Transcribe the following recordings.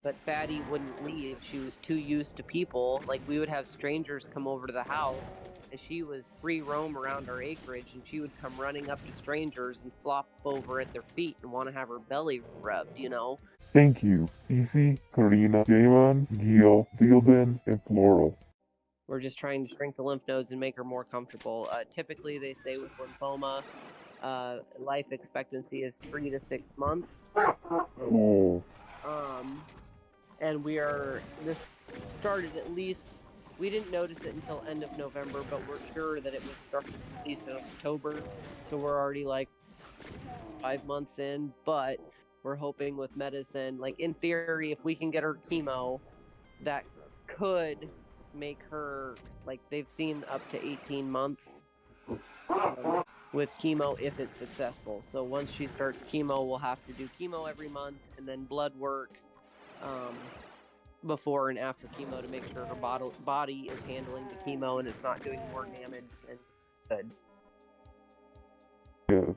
but Fatty wouldn't leave. She was too used to people. Like, we would have strangers come over to the house, and she was free roam around our acreage, and she would come running up to strangers and flop over at their feet and want to have her belly rubbed, you know? Thank you, Easy, Karina, Jamon, Gio, Dyldan, and Floral. We're just trying to shrink the lymph nodes and make her more comfortable. Typically, they say with lymphoma, life expectancy is 3 to 6 months. Oh. And this started at least, we didn't notice it until end of November, but we're sure that it was starting at least in October. So we're already like 5 months in, but we're hoping with medicine, like in theory, if we can get her chemo, that could make her, like, they've seen up to 18 months with chemo if it's successful. So once she starts chemo, we'll have to do chemo every month and then blood work before and after chemo to make sure her body is handling the chemo and it's not doing more damage than good. Yes.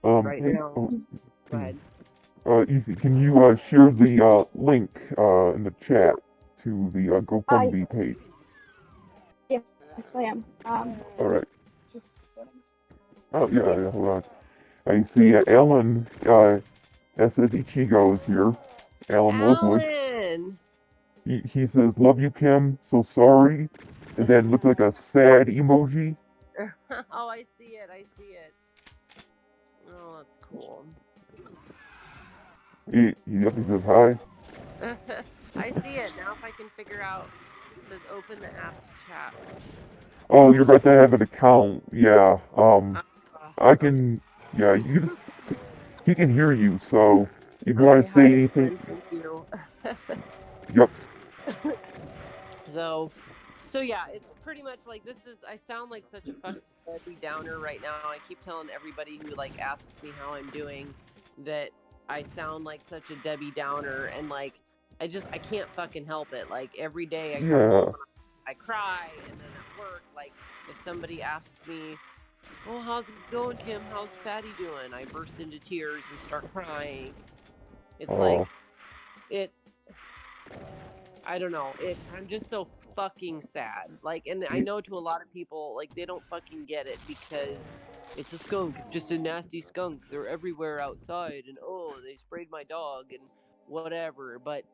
Right hey, now, go ahead. Easy, can you share the link in the chat to the GoFundMe page? Yes, I am. All right. Just Oh yeah, hold on. I see Alan says Ichigo is here. Alan Lovewood. Alan! He says, "Love you, Kim. So sorry." And then looks like a sad emoji. Oh, I see it. Oh, that's cool. He definitely says hi. I see it. Now if I can figure out, it says open the app to chat. Oh, you're about to have an account. Yeah. I Okay. can. Yeah, he can hear you. So if you want Okay, to say hi, anything, Alan. Thank you. yep. So yeah, it's pretty much like I sound like such a fucking Debbie Downer right now. I keep telling everybody who like asks me how I'm doing that I sound like such a Debbie Downer, and like I can't fucking help it. Like every day I come home Yeah. and I cry, and then at work, like if somebody asks me, "Oh, how's it going, Kim? How's Fatty doing?" I burst into tears and start crying. It's Oh. like it I don't know. I'm just so fucking sad. Like, and I know to a lot of people, like, they don't fucking get it because it's a skunk. It's just a nasty skunk. They're everywhere outside, and oh, they sprayed my dog and whatever. But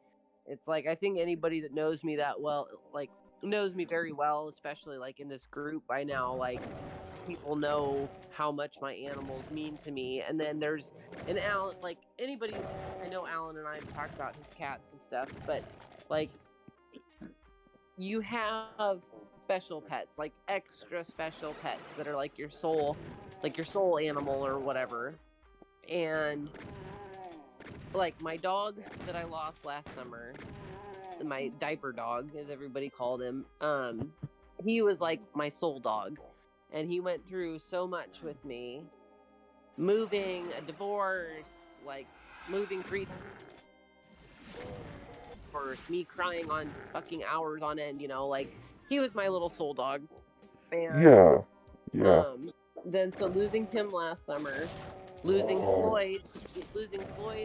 it's like, I think anybody that knows me that well, like, knows me very well, especially like in this group by now, like, people know how much my animals mean to me. And then there's an Alan, like, anybody, I know Alan and I have talked about his cats and stuff, but like, you have special pets, like extra special pets that are like your soul animal or whatever. And like my dog that I lost last summer, my diaper dog, as everybody called him, he was like my soul dog. And he went through so much with me. Moving, a divorce, like moving 3 times, me crying on fucking hours on end, like he was my little soul dog. And Yeah. Yeah. then so losing him last summer, losing Floyd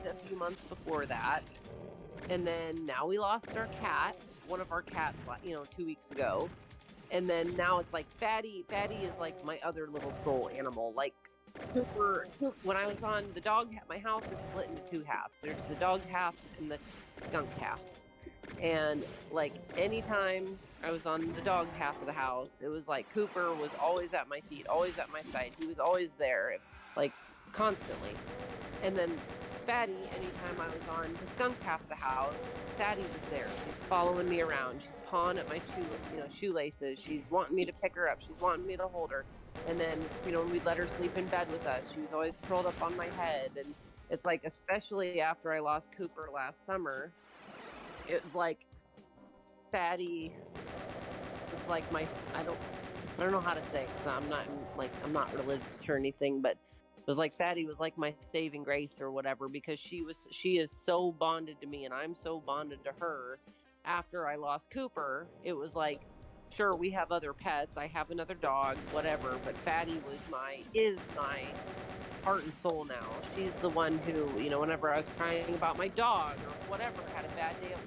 a few months before that, and then now we lost our cat, one of our cats, 2 weeks ago. And then now it's like Fatty is like my other little soul animal. Like Cooper, when I was on the dog, my house is split into two halves. There's the dog half and the skunk half. And like anytime I was on the dog half of the house, it was like Cooper was always at my feet, always at my side. He was always there, like constantly. And then Fatty, anytime I was on the skunk half of the house, Fatty was there. She's following me around. She's pawing at my shoelaces. She's wanting me to pick her up. She's wanting me to hold her. And then, when we'd let her sleep in bed with us, she was always curled up on my head. And it's like, especially after I lost Cooper last summer, it was like Fatty was like I don't know how to say it because I'm not religious or anything, but it was like Fatty was like my saving grace or whatever, because she is so bonded to me and I'm so bonded to her. After I lost Cooper, it was like, sure, we have other pets, I have another dog, whatever, but Fatty is my heart and soul now. She's the one who, you know, whenever I was crying about my dog or whatever, had a bad day at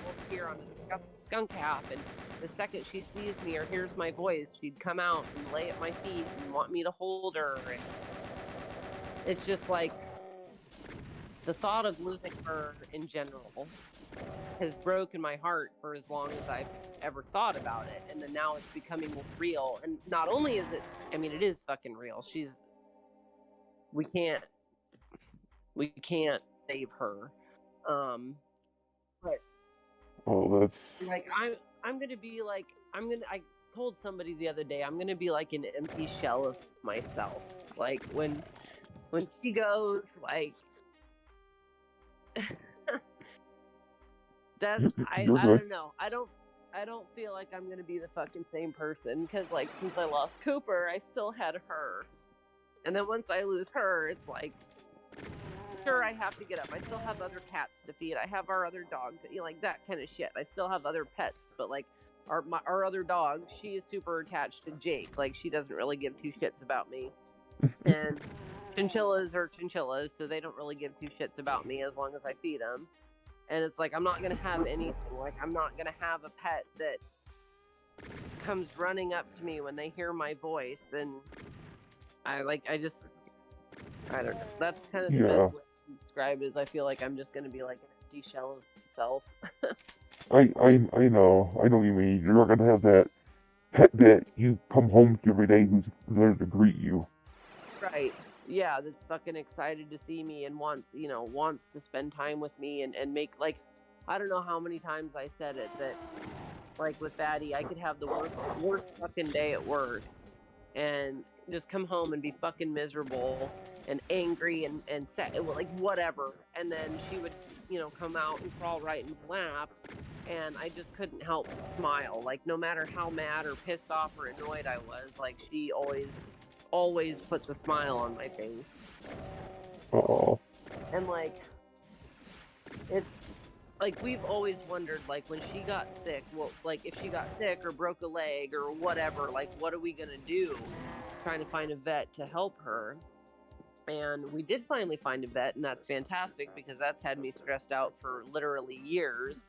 work here on the skunk half, and the second she sees me or hears my voice, she'd come out and lay at my feet and want me to hold her. And it's just like the thought of losing her in general has broken my heart for as long as I've ever thought about it. And then now it's becoming real. And not only is it, I mean, it is fucking real. We can't save her. But Oh, that's like, I'm going to be like, I told somebody the other day, I'm going to be like an empty shell of myself. Like when she goes, like, that I you're good. don't know. I don't feel like I'm gonna be the fucking same person, because like since I lost Cooper, I still had her, and then once I lose her, it's like, sure, I have to get up. I still have other cats to feed. I have our other dog, you know, like that kind of shit. I still have other pets, but like our other dog, she is super attached to Jake. Like she doesn't really give two shits about me, and chinchillas are chinchillas, so they don't really give two shits about me as long as I feed them. And it's like, I'm not going to have anything. Like, I'm not going to have a pet that comes running up to me when they hear my voice. And I don't know. That's kind of the Yeah. best way to describe it, is I feel like I'm just going to be like an empty shell of myself. I know what you mean. You're not gonna have that pet that you come home to every day who's there to greet you. Right. Yeah, that's fucking excited to see me and wants to spend time with me and make, like, I don't know how many times I said it, that like with Fatty, I could have the worst fucking day at work and just come home and be fucking miserable and angry and sad, like whatever. And then she would, come out and crawl right in my lap, and I just couldn't help but smile. Like no matter how mad or pissed off or annoyed I was, like she always puts a smile on my face. Oh, And like it's like we've always wondered, like when she got sick, well, like if she got sick or broke a leg or whatever, like what are we gonna do? Trying to find a vet to help her. And we did finally find a vet, and that's fantastic, because that's had me stressed out for literally years.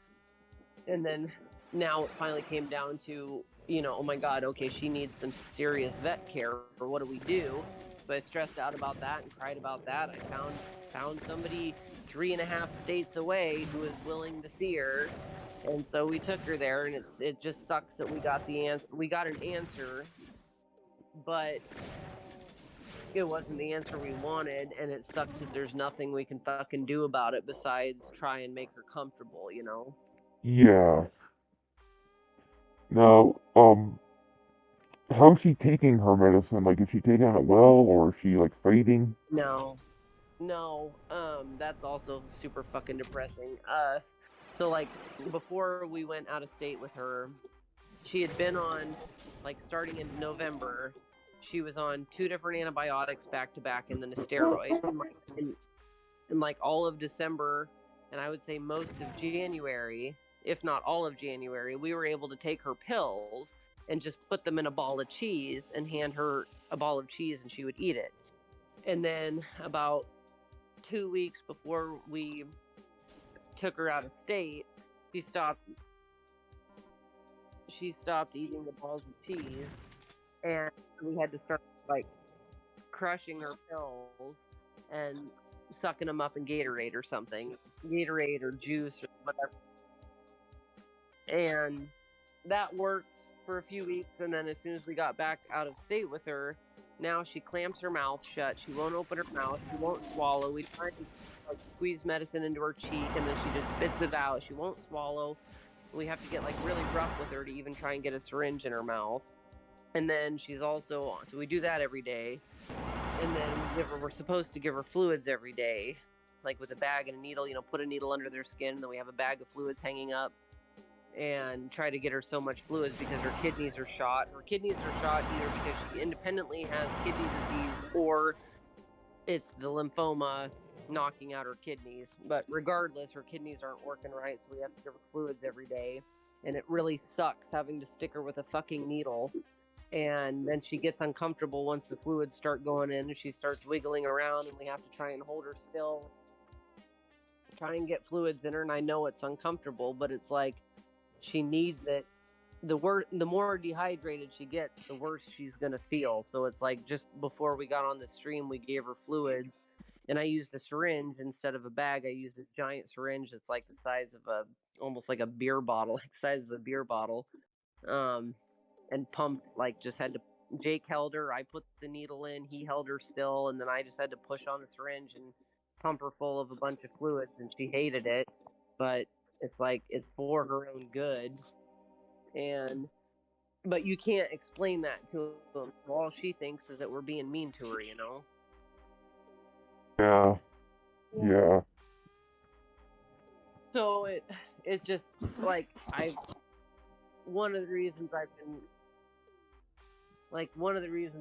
And then now it finally came down to, oh my God, okay, she needs some serious vet care, or what do we do? So I stressed out about that and cried about that. I found somebody 3.5 states away who was willing to see her. And so we took her there, and it just sucks that we got an answer, but it wasn't the answer we wanted, and it sucks that there's nothing we can fucking do about it besides try and make her comfortable, yeah. Now, how's she taking her medicine? Like, is she taking it well, or is she like fading? No, that's also super fucking depressing. So like before we went out of state with her, she had been on, like starting in November, she was on 2 different antibiotics back to back, and then a steroid. In like all of December, and I would say most of January, if not all of January, we were able to take her pills and just put them in a ball of cheese and hand her a ball of cheese, and she would eat it. And then about 2 weeks before we took her out of state, she stopped eating the balls of cheese, and we had to start like crushing her pills and sucking them up in Gatorade or something, Gatorade or juice or whatever. And that worked for a few weeks, and then as soon as we got back out of state with her, now she clamps her mouth shut. She won't open her mouth. She won't swallow. We try and squeeze medicine into her cheek, and then she just spits it out. She won't swallow. We have to get like really rough with her to even try and get a syringe in her mouth. And then she's also, so we do that every day. And then we're supposed to give her fluids every day, like with a bag and a needle, put a needle under their skin, and then we have a bag of fluids hanging up, and try to get her so much fluids because her kidneys are shot. Her kidneys are shot either because she independently has kidney disease, or it's the lymphoma knocking out her kidneys. But regardless, her kidneys aren't working right, so we have to give her fluids every day. And it really sucks having to stick her with a fucking needle And then she gets uncomfortable once the fluids start going in, and she starts wiggling around, and we have to try and hold her still, try and get fluids in her. And I know it's uncomfortable, but it's like she needs it. The more dehydrated she gets, the worse she's gonna feel. So it's like, just before we got on the stream, we gave her fluids, and I used a syringe instead of a bag. I used a giant syringe that's like the size of almost like a beer bottle, like the size of a beer bottle. And pumped, like, just had to, Jake held her, I put the needle in, he held her still, and then I just had to push on the syringe and pump her full of a bunch of fluids, and she hated it. But it's like, it's for her own good. But you can't explain that to them. All she thinks is that we're being mean to her, you know? Yeah. So it's just like, one of the reasons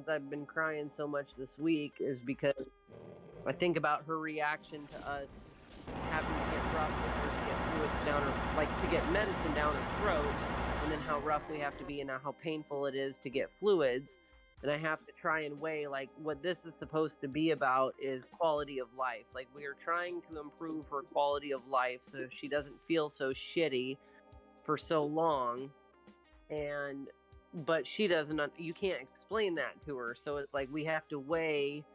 I've been crying so much this week is because I think about her reaction to us having to get rough with her to get fluids down her, like, to get medicine down her throat, and then how rough we have to be and how painful it is to get fluids. And I have to try and weigh, like, what this is supposed to be about is quality of life. Like, we are trying to improve her quality of life so she doesn't feel so shitty for so long. But she doesn't, you can't explain that to her. So it's like, we have to weigh,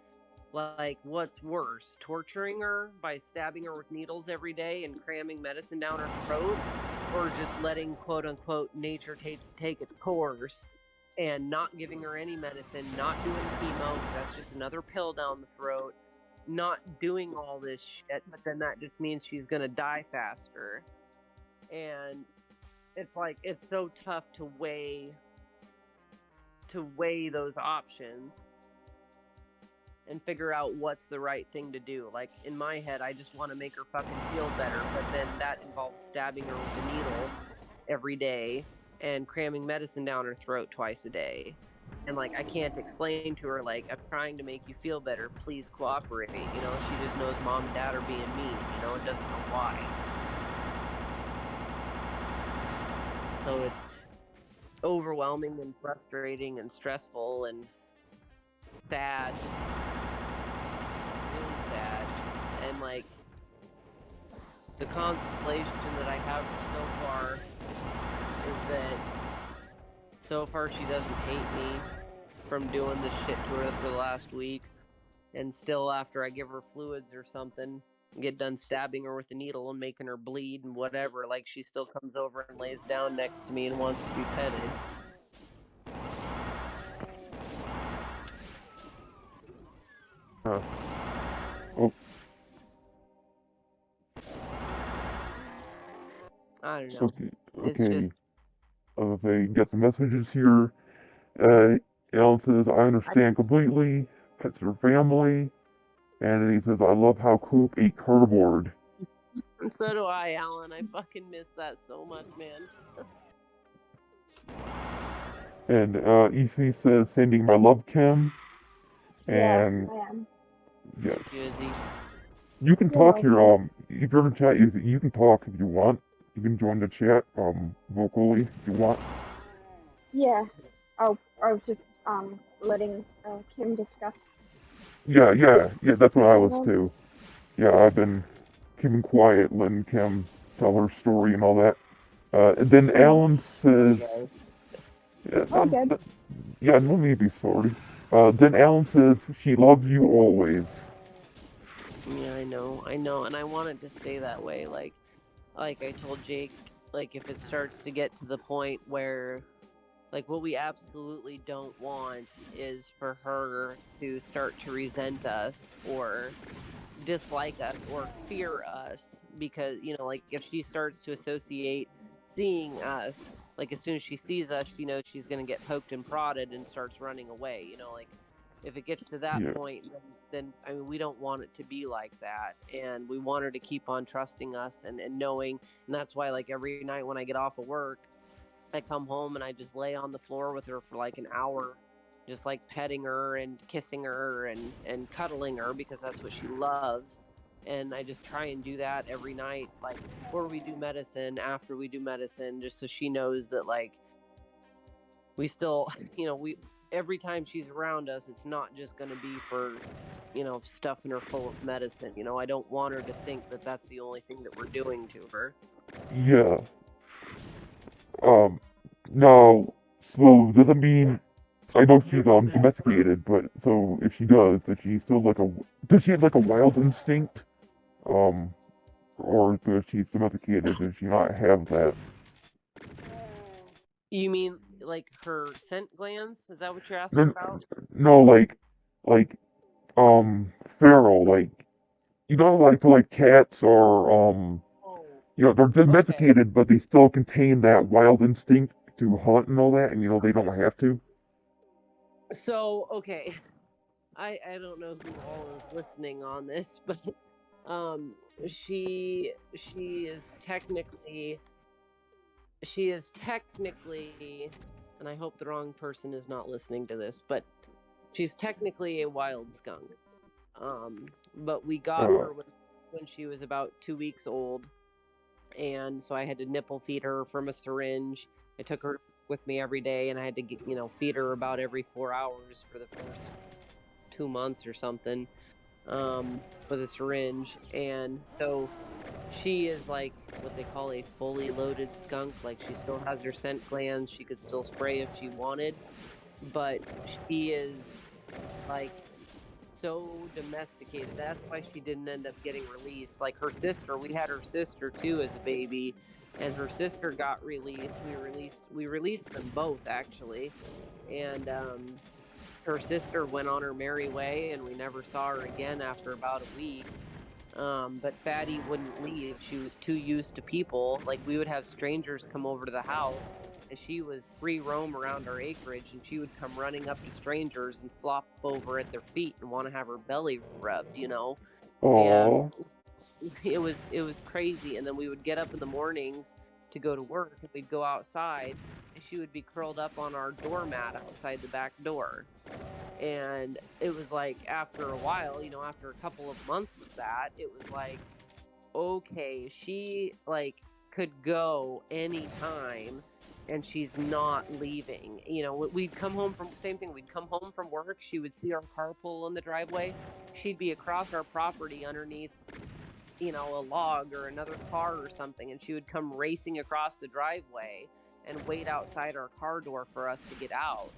like, what's worse, torturing her by stabbing her with needles every day and cramming medicine down her throat, or just letting, quote unquote, nature take its course and not giving her any medicine, not doing chemo, because that's just another pill down the throat, not doing all this shit, but then that just means she's gonna die faster. And it's like, it's so tough to weigh those options and figure out what's the right thing to do. Like, in my head, I just want to make her fucking feel better, but then that involves stabbing her with a needle every day and cramming medicine down her throat twice a day. And, like, I can't explain to her, like, I'm trying to make you feel better, please cooperate. You know, she just knows mom and dad are being mean, you know, and doesn't know why. So it's overwhelming and frustrating and stressful and sad. Really sad. And, like, the consolation that I have so far is that so far she doesn't hate me from doing this shit to her for the last week. And still, after I give her fluids or something, get done stabbing her with a needle and making her bleed and whatever, like, she still comes over and lays down next to me and wants to be petted. Oh, I don't know. okay. It's just, They got the messages here. Alan says, I understand completely. Pets are family. And then he says, I love how Coop ate cardboard. so do I, Alan. I fucking miss that so much, man. And EC says, sending my love, Kim. And Yeah, I am. yes. Jersey. You can You're talk here. welcome. If you're in chat, you can talk if you want. You can join the chat vocally if you want. Yeah. Oh, I was just letting Kim discuss. Yeah, that's what I was Mhm. too. Yeah, I've been keeping quiet, letting Kim tell her story and all that. And then Alan Sorry, says, guys. yeah, Oh, good. yeah, no need to be sorry. Then Alan says, she loves you always. Yeah, I know, and I want it to stay that way. Like I told Jake, like, if it starts to get to the point where, like, what we absolutely don't want is for her to start to resent us or dislike us or fear us, because, you know, like, if she starts to associate seeing us, like, as soon as she sees us, she knows she's going to get poked and prodded and starts running away, you know, like, if it gets to that Yeah, point, then I mean, we don't want it to be like that, and we want her to keep on trusting us and knowing. And that's why, like, every night when I get off of work, I come home and I just lay on the floor with her for like an hour, just like petting her and kissing her and cuddling her, because that's what she loves. And I just try and do that every night, like before we do medicine, after we do medicine, just so she knows that, like, we still, every time she's around us, it's not just going to be for, stuffing her full of medicine. I don't want her to think that that's the only thing that we're doing to her. Yeah. Now, so does it mean, I know she's domesticated, but so if she does she still does she have like a wild instinct? Um, or because she's domesticated, does she not have that? You mean like her scent glands? Is that what you're asking No, about? no, like, feral, like, like, so like cats are, Oh, they're okay. domesticated, but they still contain that wild instinct to hunt and all that, and they don't have to. So, okay. I don't know who all is listening on this, but um she is technically and I hope the wrong person is not listening to this, but she's technically a wild skunk. But we got Uh, her when she was about 2 weeks old, and so I had to nipple feed her from a syringe. I took her with me every day, and I had to feed her about every 4 hours for the first 2 months or something, with a syringe. And so she is like what they call a fully loaded skunk. Like, she still has her scent glands. She could still spray if she wanted, but she is like so domesticated. That's why she didn't end up getting released. Like her sister, we had her sister too as a baby, and her sister got released. We released them both actually, and her sister went on her merry way, and we never saw her again after about a week. But Fatty wouldn't leave. She was too used to people. Like, we would have strangers come over to the house, and she was free roam around our acreage, and she would come running up to strangers and flop over at their feet and want to have her belly rubbed, And Aww. it was crazy. And then we would get up in the mornings to go to work, and we'd go outside, and she would be curled up on our doormat outside the back door. And it was like, after a while, after a couple of months of that, it was like, okay, she like could go anytime, and she's not leaving. We'd come home from same thing. We'd come home from work. She would see our car pull in the driveway. She'd be across our property underneath, a log or another car or something, and she would come racing across the driveway and wait outside our car door for us to get out.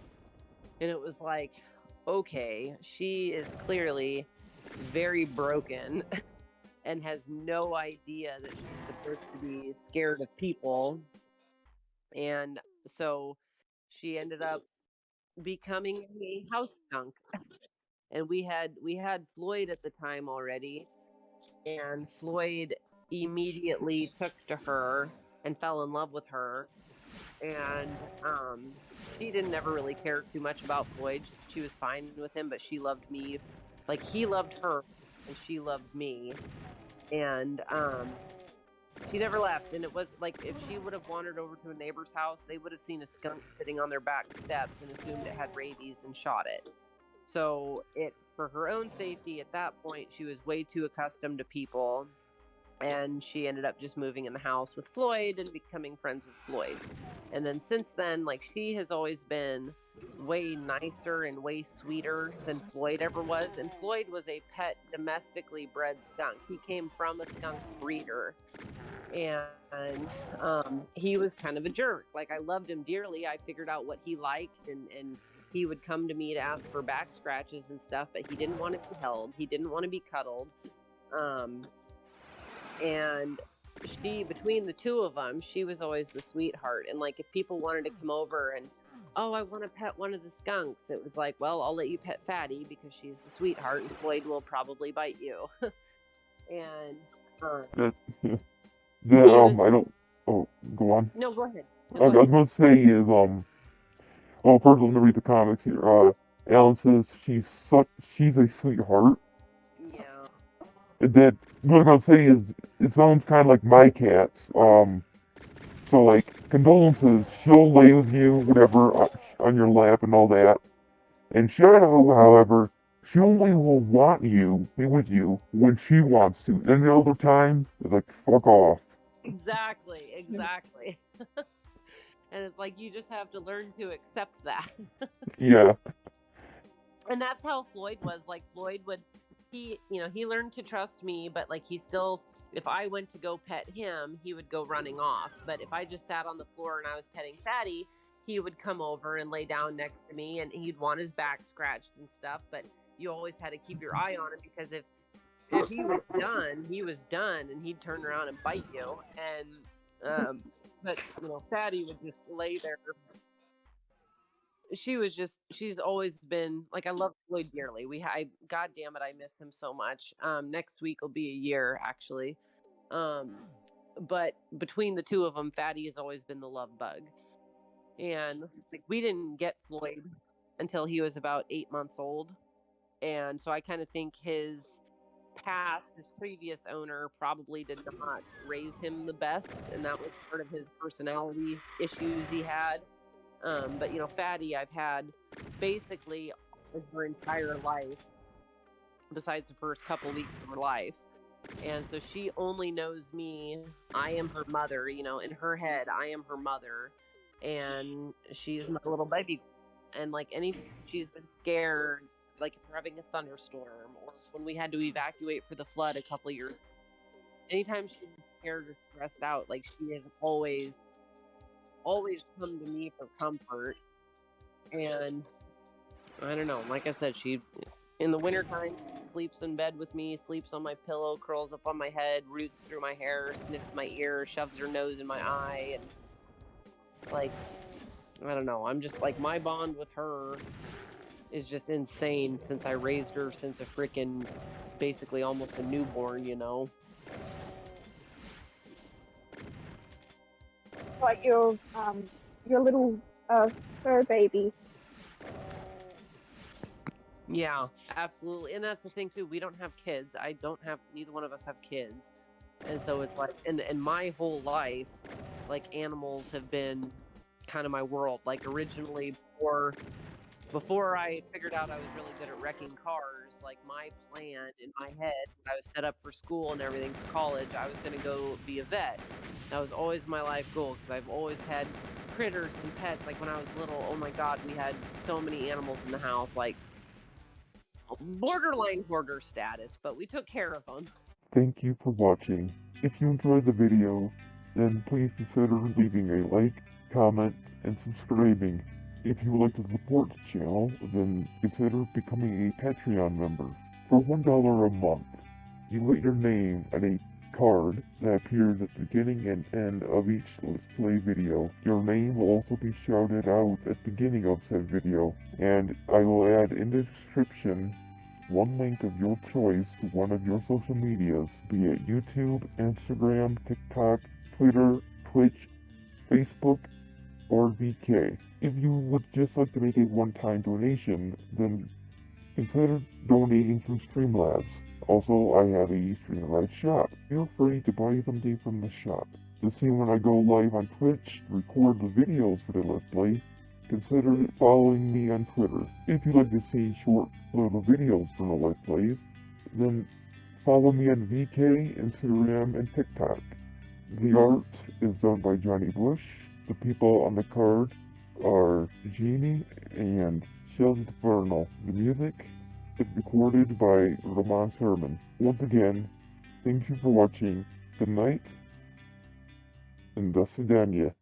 And it was like, okay, she is clearly very broken and has no idea that she's supposed to be scared of people. And so she ended up becoming a house skunk. And we had Floyd at the time already, and Floyd immediately took to her and fell in love with her. And she didn't ever really care too much about Floyd. She was fine with him, but she loved me. Like, he loved her and she loved me. And she never left. And it was like, if she would have wandered over to a neighbor's house, they would have seen a skunk sitting on their back steps and assumed it had rabies and shot it. So for her own safety at that point, she was way too accustomed to people, and she ended up just moving in the house with Floyd and becoming friends with Floyd. And then since then, like, she has always been way nicer and way sweeter than Floyd ever was. And Floyd was a pet domestically bred skunk. He came from a skunk breeder, and he was kind of a jerk. Like, I loved him dearly. I figured out what he liked, and he would come to me to ask for back scratches and stuff, but he didn't want to be held. He didn't want to be cuddled. And between the two of them, she was always the sweetheart. And like, if people wanted to come over and, oh, I want to pet one of the skunks, it was like, well, I'll let you pet Fatty because she's the sweetheart, and Floyd will probably bite you. And That, he was I don't. Oh, go on. no, go ahead. No, I go was ahead. gonna say is, well, first let me read the comics here. Alan says she's a sweetheart. Yeah. And then what I'm gonna say is, it sounds kind of like my cats. So like, condolences, she'll lay with you, whatever, on your lap and all that. And Shadow, however, she only will want you, be with you, when she wants to. Any other time, it's like, fuck off. Exactly. And it's like, you just have to learn to accept that. Yeah. And that's how Floyd was. Like, Floyd would, he learned to trust me, but like, he still, if I went to go pet him, he would go running off. But if I just sat on the floor and I was petting Fatty, he would come over and lay down next to me, and he'd want his back scratched and stuff. But you always had to keep your eye on him, because if he was done, he was done, and he'd turn around and bite you. And but Fatty would just lay there. She's always been like, I love Floyd dearly. God damn it, I miss him so much. Next week will be a year, actually. But between the two of them, Fatty has always been the love bug. And like, we didn't get Floyd until he was about 8 months old. And so I kind of think his previous owner probably did not raise him the best, and that was part of his personality issues he had. But Fatty, I've had basically her entire life, besides the first couple weeks of her life. And so she only knows me. I am her mother, in her head, I am her mother. And she's my little baby. And like, anything she's been scared, like if we're having a thunderstorm, or when we had to evacuate for the flood a couple years, anytime she's scared or stressed out, like, she has always come to me for comfort. And I don't know, like I said, she, in the wintertime, sleeps in bed with me, sleeps on my pillow, curls up on my head, roots through my hair, sniffs my ear, shoves her nose in my eye. And like, I don't know, I'm just like, my bond with her is just insane, since I raised her since a freaking, basically almost a newborn, Like your little fur baby. Yeah, absolutely. And that's the thing too, we don't have kids. Neither one of us have kids. And so it's like, and my whole life, like, animals have been kind of my world. Like, originally, before I figured out I was really good at wrecking cars, like, my plan in my head, when I was set up for school and everything for college, I was going to go be a vet. That was always my life goal, because I've always had critters and pets. Like, when I was little, oh my God, we had so many animals in the house, like, borderline hoarder status, but we took care of them. Thank you for watching. If you enjoyed the video, then please consider leaving a like, comment, and subscribing. If you would like to support the channel, then consider becoming a Patreon member. For $1 a month, you write your name on a card that appears at the beginning and end of each Let's Play video. Your name will also be shouted out at the beginning of said video, and I will add in the description one link of your choice to one of your social medias, be it YouTube, Instagram, TikTok, Twitter, Twitch, Facebook, or VK. If you would just like to make a one-time donation, then consider donating through Streamlabs. Also, I have a Streamlabs shop. Feel free to buy something from the shop. To see when I go live on Twitch, record the videos for the Let's Play, consider following me on Twitter. If you'd like to see short little videos from the Let's Plays, then follow me on VK, Instagram, and TikTok. The art is done by Johnny Bush. The people on the card are Jeannie and Shelby Vernal. The music is recorded by Surman. Once again, thank you for watching. Good night, and до свидания.